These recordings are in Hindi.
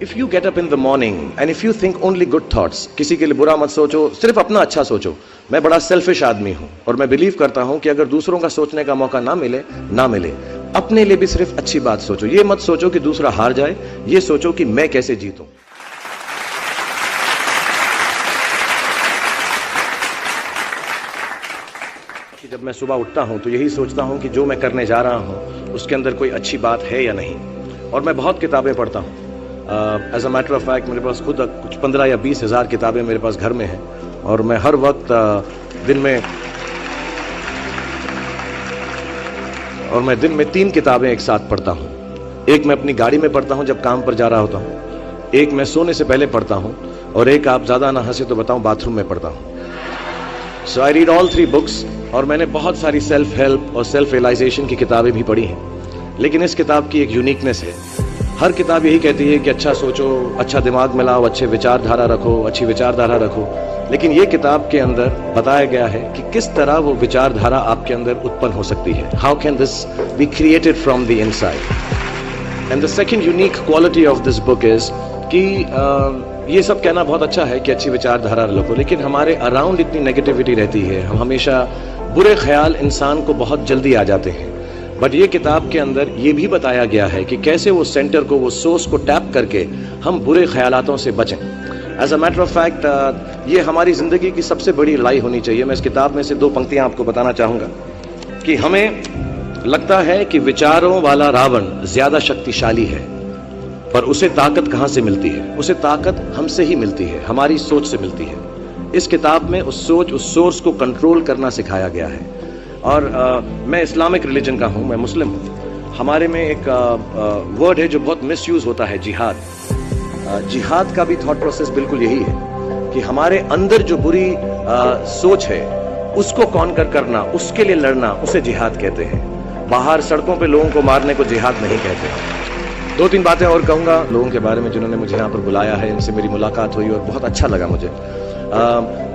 If you get up in the morning and if you think only good thoughts, किसी के लिए बुरा मत सोचो, सिर्फ अपना अच्छा सोचो। मैं बड़ा सेल्फिश आदमी हूं और मैं बिलीव करता हूं कि अगर दूसरों का सोचने का मौका ना मिले, अपने लिए भी सिर्फ अच्छी बात सोचो। ये मत सोचो कि दूसरा हार जाए, ये सोचो कि मैं कैसे जीतूं। कि जब मैं सुबह उठता हूं तो यही सोचता हूं कि जो मैं करने जा रहा हूं उसके अंदर कोई अच्छी बात है या नहीं। और मैं बहुत किताबें पढ़ता हूं। As a matter of fact मेरे पास खुद कुछ 15 या 20 हज़ार किताबें मेरे पास घर में हैं और मैं हर वक्त दिन में 3 किताबें एक साथ पढ़ता हूँ। एक मैं अपनी गाड़ी में पढ़ता हूँ जब काम पर जा रहा होता हूँ, एक मैं सोने से पहले पढ़ता हूँ और एक, आप ज़्यादा ना हंसे तो बताऊँ, बाथरूम में पढ़ता हूँ। सो आई रीड ऑल 3 बुक्स। और मैंने बहुत सारी सेल्फ हेल्प और सेल्फ रियलाइजेशन की किताबें भी पढ़ी हैं, लेकिन इस किताब की एक यूनिकनेस है। हर किताब यही कहती है कि अच्छा सोचो, अच्छा दिमाग मिलाओ, अच्छी विचारधारा रखो, लेकिन ये किताब के अंदर बताया गया है कि किस तरह वो विचारधारा आपके अंदर उत्पन्न हो सकती है। How can this be created from the inside. And the second unique quality of this book is कि ये सब कहना बहुत अच्छा है कि अच्छी विचारधारा रखो, लेकिन हमारे अराउंड इतनी नेगेटिविटी रहती है, हम हमेशा बुरे ख्याल इंसान को बहुत जल्दी आ जाते हैं। बट ये किताब के अंदर ये भी बताया गया है कि कैसे वो सेंटर को, वो सोर्स को टैप करके हम बुरे ख्यालातों से बचें। As a matter of fact ये हमारी ज़िंदगी की सबसे बड़ी लड़ाई होनी चाहिए। मैं इस किताब में से 2 पंक्तियां आपको बताना चाहूँगा कि हमें लगता है कि विचारों वाला रावण ज़्यादा शक्तिशाली है, पर उसे ताकत कहाँ से मिलती है? उसे ताकत हमसे ही मिलती है, हमारी सोच से मिलती है। इस किताब में उस सोर्स को कंट्रोल करना सिखाया गया है। और मैं इस्लामिक रिलीजन का हूँ, मैं मुस्लिम हूँ। हमारे में एक वर्ड है जो बहुत मिसयूज होता है, जिहाद। जिहाद का भी थॉट प्रोसेस बिल्कुल यही है कि हमारे अंदर जो बुरी सोच है उसको कॉन्कर करना, उसके लिए लड़ना, उसे जिहाद कहते हैं। बाहर सड़कों पे लोगों को मारने को जिहाद नहीं कहते। 2-3 बातें और कहूँगा लोगों के बारे में जिन्होंने मुझे यहाँ पर बुलाया है, इनसे मेरी मुलाकात हुई और बहुत अच्छा लगा मुझे।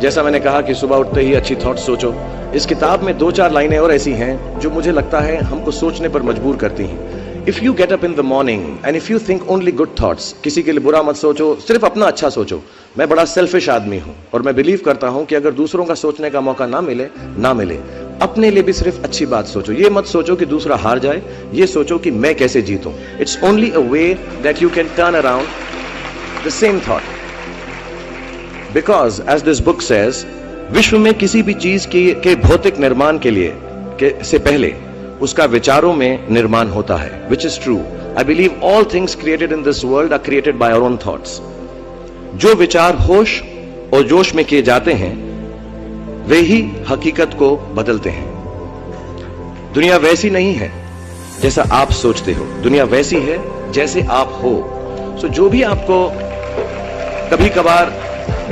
जैसा मैंने कहा कि सुबह उठते ही अच्छी थॉट्स सोचो। इस किताब में 2-4 लाइनें और ऐसी हैं जो मुझे लगता है हमको सोचने पर मजबूर करती हैं। If you get up in the morning and if you think only good thoughts, किसी के लिए बुरा मत सोचो, सिर्फ अपना अच्छा सोचो। मैं बड़ा सेल्फिश आदमी हूं और मैं बिलीव करता हूं कि अगर दूसरों का सोचने का मौका ना मिले, अपने लिए भी सिर्फ अच्छी बात सोचो। ये मत सोचो कि दूसरा हार जाए, ये सोचो कि मैं कैसे जीतूं। It's only a way that you can turn around the same thought. Because as this book says, विश्व में किसी भी चीज के भौतिक निर्माण से पहले उसका विचारों में निर्माण होता है, which is true. I believe all things created in this world are created by our own thoughts. जो विचार होश और जोश में किए जाते हैं वे ही हकीकत को बदलते हैं। दुनिया वैसी नहीं है जैसा आप सोचते हो, दुनिया वैसी है जैसे आप हो। सो जो भी आपको कभी कभार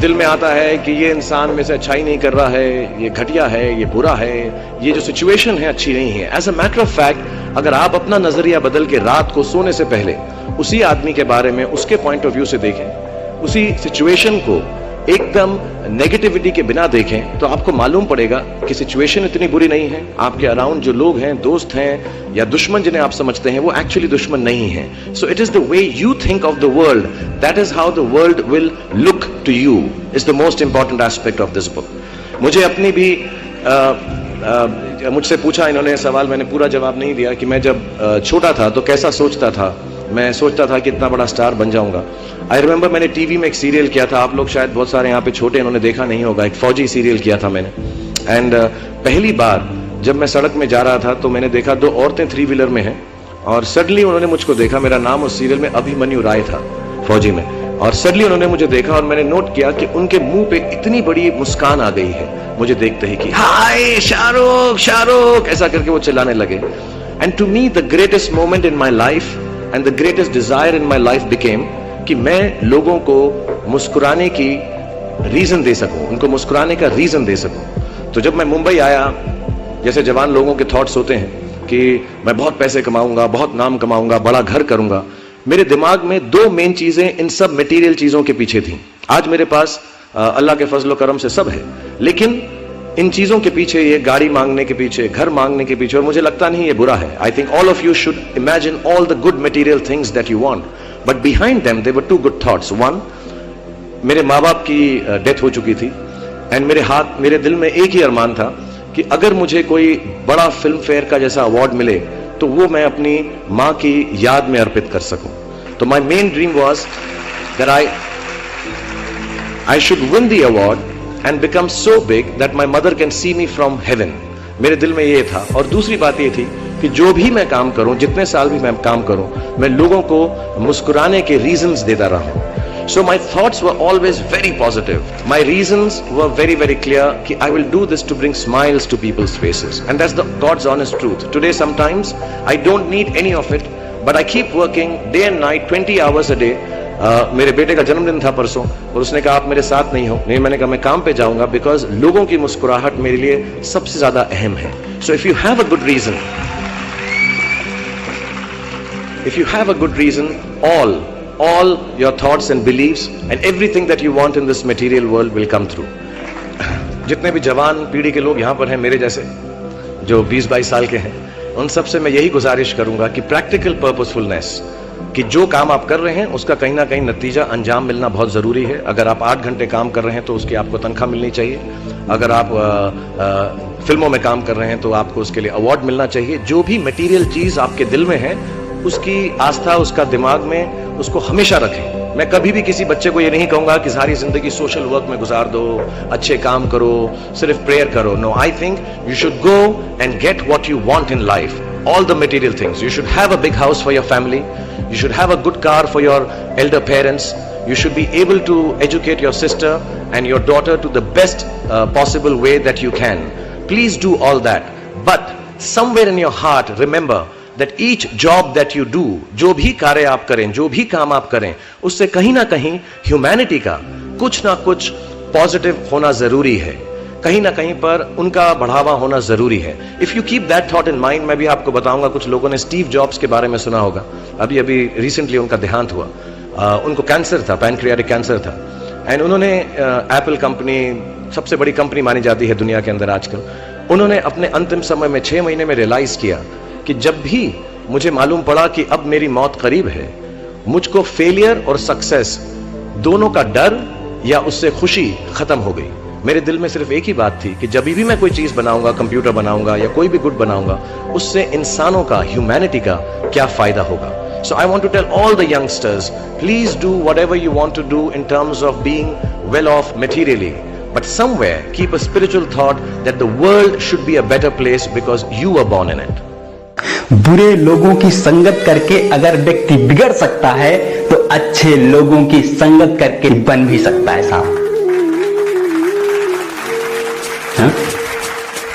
दिल में आता है कि ये इंसान में से अच्छाई नहीं कर रहा है, ये घटिया है, ये बुरा है, ये जो सिचुएशन है अच्छी नहीं है, as a matter of fact अगर आप अपना नजरिया बदल के रात को सोने से पहले उसी आदमी के बारे में उसके पॉइंट ऑफ व्यू से देखें, उसी सिचुएशन को एकदम नेगेटिविटी के बिना देखें, तो आपको मालूम पड़ेगा कि सिचुएशन इतनी बुरी नहीं है। आपके अराउंड जो लोग हैं, दोस्त हैं या दुश्मन जिन्हें आप समझते हैं, वो एक्चुअली दुश्मन नहीं है। So it is the way you think of the world, that is how the world will look to you, is the most important aspect of this book. मुझे अपनी भी मुझसे पूछा इन्होंने सवाल, मैंने पूरा जवाब नहीं दिया कि मैं जब छोटा था तो कैसा सोचता था। मैं सोचता था कि इतना बड़ा स्टार बन जाऊंगा। आई रिमेंबर मैंने टीवी में एक सीरियल किया था, आप लोग शायद बहुत सारे यहाँ पे छोटे इन्होंने देखा नहीं होगा, एक फौजी सीरियल किया था मैंने। एंड पहली बार जब मैं सड़क में जा रहा था तो मैंने देखा 2 औरतें 3 व्हीलर में हैं और सडनली उन्होंने मुझको देखा। मेरा नाम उस सीरियल में अभिमन्यु राय था, फौजी में। और सडनली उन्होंने मुझे देखा और मैंने नोट किया कि उनके मुंह पे इतनी बड़ी मुस्कान आ गई है मुझे देखते ही कि हाय शाहरुख शाहरुख, ऐसा करके वो चिल्लाने लगे। And to me the greatest moment in my life and the greatest desire in my life became कि मैं लोगों को मुस्कुराने की रीजन दे सकूं, उनको मुस्कुराने का रीजन दे सकूं। तो जब मैं मुंबई आया, जैसे जवान लोगों के थॉट्स होते हैं कि मैं बहुत पैसे कमाऊंगा, बहुत नाम कमाऊंगा, बड़ा घर करूंगा, मेरे दिमाग में 2 मेन चीजें इन सब मटेरियल चीजों के पीछे थी। आज मेरे पास अल्लाह के फजल करम से सब है, लेकिन इन चीजों के पीछे, ये गाड़ी मांगने के पीछे, घर मांगने के पीछे, और मुझे लगता नहीं ये बुरा है। I think all of you should imagine all the good material things that you want, but behind them there were two good thoughts. One, मेरे माँ बाप की डेथ हो चुकी थी एंड मेरे दिल में एक ही अरमान था कि अगर मुझे कोई बड़ा फिल्म फेयर का जैसा अवार्ड मिले तो वो मैं अपनी माँ की याद में अर्पित कर सकूं. तो my main dream was that I should win the award and become so big that my mother can see me from heaven. मेरे दिल में ये था. और दूसरी बात ये थी कि जो भी मैं काम करूं, जितने साल भी मैं काम करूं, मैं लोगों को मुस्कुराने के रीजंस देता रहूं. So my thoughts were always very positive. My reasons were very, very clear कि I will do this to bring smiles to people's faces. And that's the God's honest truth. Today sometimes I don't need any of it, but I keep working day and night, 20 hours a day. मेरे बेटे का जन्मदिन था परसों और उसने कहा आप मेरे साथ नहीं हो. नहीं, मैंने कहा मैं काम पे जाऊंगा बिकॉज लोगों की मुस्कुराहट मेरे लिए सबसे ज्यादा अहम है. So if you have a good reason, all your thoughts and beliefs and everything that you want in this material world will come through. जितने भी जवान पीढ़ी के लोग यहाँ पर हैं मेरे जैसे जो 20-22 साल के हैं, उन सब से मैं यही गुजारिश करूंगा कि प्रैक्टिकल पर्पसफुलनेस, कि जो काम आप कर रहे हैं उसका कहीं ना कहीं नतीजा अंजाम मिलना बहुत जरूरी है. अगर आप 8 घंटे काम कर रहे हैं तो उसकी आपको तनख्वाह मिलनी चाहिए. अगर आप फिल्मों में काम कर रहे हैं तो आपको उसके लिए अवार्ड मिलना चाहिए. जो भी मटेरियल चीज आपके दिल में है उसकी आस्था, उसका दिमाग में उसको हमेशा रखें. मैं कभी भी किसी बच्चे को ये नहीं कहूंगा कि सारी जिंदगी सोशल वर्क में गुजार दो, अच्छे काम करो, सिर्फ प्रेयर करो. No, I think you should go and get what you want in life. All the material things. You should have a big house for your family. You should have a good car for your elder parents. You should be able to educate your sister and your daughter to the best possible way that you can. Please do all that. But somewhere in your heart, remember that each job that you do, जो भी कार्य आप करें, जो भी काम आप करें, उससे कहीं ना कहीं ह्यूमैनिटी का कुछ ना कुछ पॉजिटिव होना जरूरी है. कहीं ना कहीं पर उनका बढ़ावा होना जरूरी है. If you keep that thought in mind, मैं भी आपको बताऊंगा, कुछ लोगों ने स्टीव जॉब्स के बारे में सुना होगा. अभी रिसेंटली उनका देहांत हुआ. उनको कैंसर था, पैनक्रियाटिक कैंसर था. एंड उन्होंने एप्पल कंपनी सबसे बड़ी कंपनी मानी जाती है दुनिया के अंदर आजकल. उन्होंने अपने अंतिम समय में 6 महीने में रियलाइज किया कि जब भी मुझे मालूम पड़ा कि अब मेरी मौत करीब है, मुझको फेलियर और सक्सेस दोनों का डर या उससे खुशी खत्म हो गई. मेरे दिल में सिर्फ एक ही बात थी कि जब भी मैं कोई चीज बनाऊंगा, कंप्यूटर बनाऊंगा या कोई भी गुड बनाऊंगा, उससे इंसानों का, ह्यूमैनिटी का क्या फायदा होगा. So I want to tell all the youngsters, please do whatever you want to do in terms of being well off materially, but somewhere keep a spiritual thought that the world should be a better place because you were born in it. बुरे लोगों की संगत करके अगर व्यक्ति बिगड़ सकता है तो अच्छे लोगों की संगत करके बन भी सकता है साहब.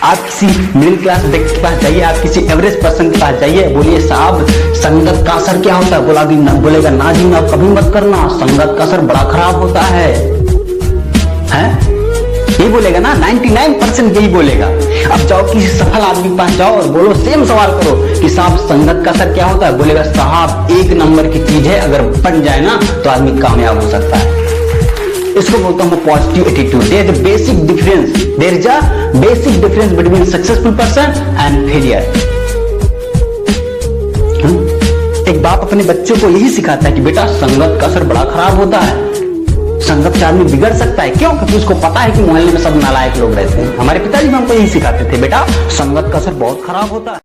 आप किसी मिडिल क्लास व्यक्ति के पास जाइए, आप किसी एवरेज पर्सन के पास जाइए, बोलिए साहब संगत का असर क्या होता है, बोलेगा ना जी ना, कभी मत करना, संगत का असर बड़ा खराब होता है. ये बोलेगा ना, 99% यही बोलेगा. अब जाओ किसी सफल आदमी के पास जाओ और बोलो, सेम सवाल करो कि साहब संगत का असर क्या होता है, बोलेगा साहब 1 नंबर की चीज है, अगर बन जाए ना तो आदमी कामयाब हो सकता है. इसको बोलता हूं positive attitude. There is a basic difference between successful person and failure. एक बाप अपने बच्चों को यही सिखाता है कि बेटा संगत का असर बड़ा खराब होता है, संगत से आदमी बिगड़ सकता है. क्यों? क्योंकि उसको पता है कि मोहल्ले में सब नालायक लोग रहते हैं. हमारे पिताजी हमको यही सिखाते थे, बेटा संगत का असर बहुत खराब होता है.